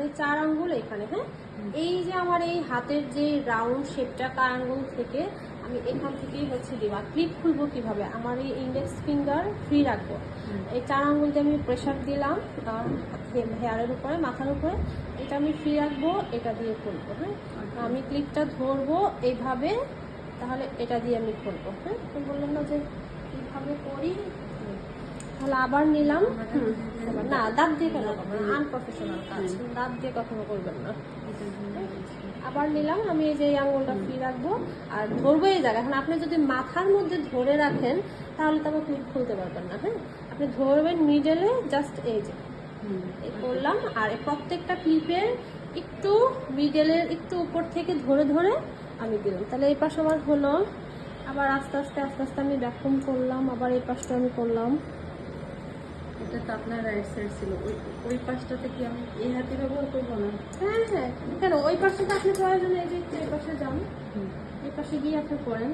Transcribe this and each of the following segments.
এই 4 আঙ্গুল এখানে। হ্যাঁ, এই যে আমার এই হাতের যে রাউন্ড শেপটা আঙ্গুল থেকে আমি এখান থেকেই হচ্ছে দিবা। ক্লিপ খুলবো কিভাবে, আমার এই ইন্ডেক্স ফিঙ্গার ফ্রি রাখবো, এই 4 আঙ্গুল দিয়ে আমি প্রেশার দিলাম হেয়ারের উপরে, মাথার উপরে, এটা আমি ফ্রি রাখবো, এটা দিয়ে খুলবো। হ্যাঁ, আমি ক্লিপটা ধরবো এইভাবে, তাহলে এটা দিয়ে আমি খুলবো। হ্যাঁ, তো বললাম না যে কিভাবে করি। তাহলে আবার নিলাম, না দাঁত দিয়ে কেন করবেন, আনপ্রফেশনাল কাজ, দাঁত দিয়ে কখনো করবেন না। আবার নিলাম আমি, এই যে এই আঙুলটা ফ্রি রাখবো আর ধরবো এই জায়গা। এখন আপনি যদি মাথার মধ্যে ধরে রাখেন তাহলে তো আবার ক্লিপ খুলতে পারবেন না। হ্যাঁ, আপনি ধরবেন মিডলে, জাস্ট এই যে করলাম, আর প্রত্যেকটা ক্লিপের একটু মিডলের একটু উপর থেকে ধরে ধরে আমি দিলাম। তাহলে এই পাশে আমার হলো, আবার আস্তে আস্তে আমি ব্যাকম করলাম, আবার এই পাশটা আমি করলাম। এটা তো আপনার রাইট সাইড ছিল, ওই পাশটাতে কি আমি এই হাতে ব্যবহার করবো না? হ্যাঁ হ্যাঁ, কেন ওই পাশটাতে আপনি প্রয়োজনে এই যে এই পাশে যান, এই পাশে গিয়ে আপনি করেন,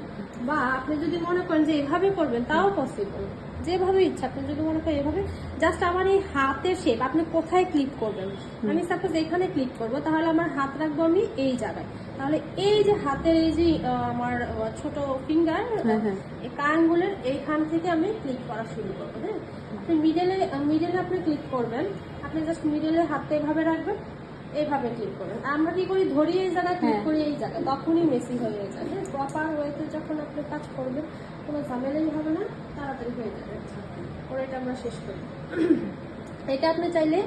বা আপনি যদি মনে করেন যে এভাবে করবেন তাও পসিবল, যেভাবে ইচ্ছা। আপনি যদি মনে করেন এভাবে, জাস্ট আমার এই হাতের শেপ আপনি কোথায় ক্লিক করবেন, আমি সাপোজ এখানে ক্লিক করব, তাহলে আমার হাত রাখবো আমি এই জায়গায়, তাহলে এই যে হাতের এই যে আমার ছোট ফিঙ্গার এই আঙ্গুলের এইখান থেকে আমি ক্লিক করা শুরু করবো। হ্যাঁ, আপনি মিডলে আপনি ক্লিক করবেন, আপনি জাস্ট মিডলে হাতটা এভাবে রাখবেন, এইভাবে ক্লিক করবেন। আমরা কি করি, ধরি এই জায়গায়, ক্লিক করি এই জায়গায়, তখনই মেসি হয়ে যায়। হ্যাঁ, প্রপার ওয়েতে যখন আপনি কাজ করবেন কোনো ঝামেলাই হবে না, তাড়াতাড়ি হয়ে যাবে। পরে এটা আমরা শেষ করি। এটা আপনি চাইলে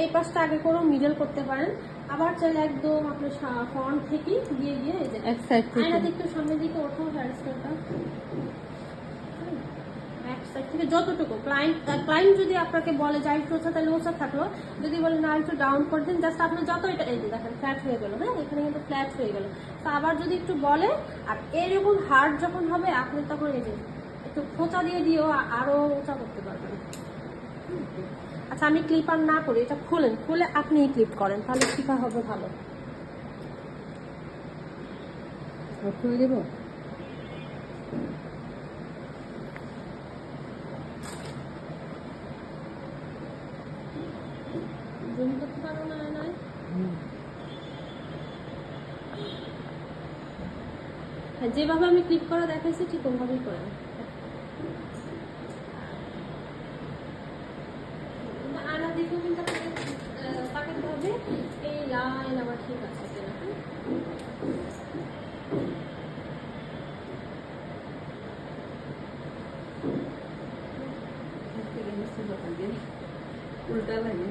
এই পাশটা আগে করেও মিডল করতে পারেন, আবার চাইলে একদম আপনি ফ্রন্ট থেকে গিয়ে গিয়ে এই যে আয়না দিকে একটু সামনের দিকে ওঠো, হেয়ার স্টাইলটা থেকে যতটুকু ক্লায়েন্ট যদি আপনাকে বলে যে একটু ওঠা, তাহলে ওঠা থাকলো, যদি বলে না একটু ডাউন করে দিন, জাস্ট আপনি যত এটা এই যে দেখেন ফ্ল্যাট হয়ে গেল। হ্যাঁ, এখানে কিন্তু ফ্ল্যাট হয়ে গেল। তো আবার যদি একটু বলে, আর এরকম হার্ড যখন হবে আপনি তখন এই যে একটু খোঁচা দিয়ে দিয়েও আরো উঁচা করতে পারবেন। আচ্ছা, আমি ক্লিপ আর না করি, এটা খুলে আপনি ক্লিপ করেন, তাহলে কিভাবে হবে ভালো। খুলে দেবো? জুম করতে পারো না? হ্যাঁ, যেভাবে আমি ক্লিক করা দেখাইছি ঠিক ওভাবেই করেন। আয়না দেখেও কিন্তু তাকাতে হবে এই লাইন আবার ঠিক আছে কিনা। উল্টা লাগে,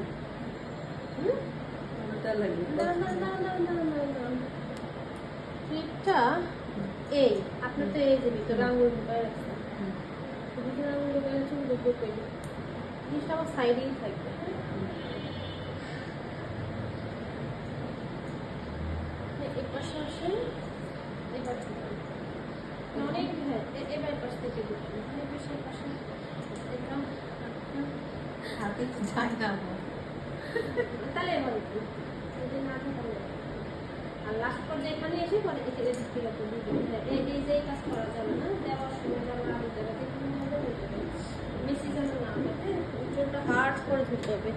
উল্টা লাগে। না না না না না না না, ক্লিপটা এই আপনার তো এই যে ভিতরে আঙুল ঢুকায় রাখছেন, ভিতরে আঙুল ঢুকায় রাখছেন, দেখবো পেয়ে জিনিসটা আমার সাইডেই থাকবে। এই পাশে আসেন, এবার অনেক, হ্যাঁ এবার পাশ থেকে ঢুকবেন, এই পাশে এটা হাতে যায় না, তাহলে এবার একটু যদি না থাকে, আর লাস্ট পর্যায়ে এখানে এসে পরে এই যে এই কাজ করা যাবে না, দেওয়ার সময় যেমন আলু দেওয়া, মেসি যেন না হবে, উজ্জ্বলটা হার্ড করে ধরতে হবে।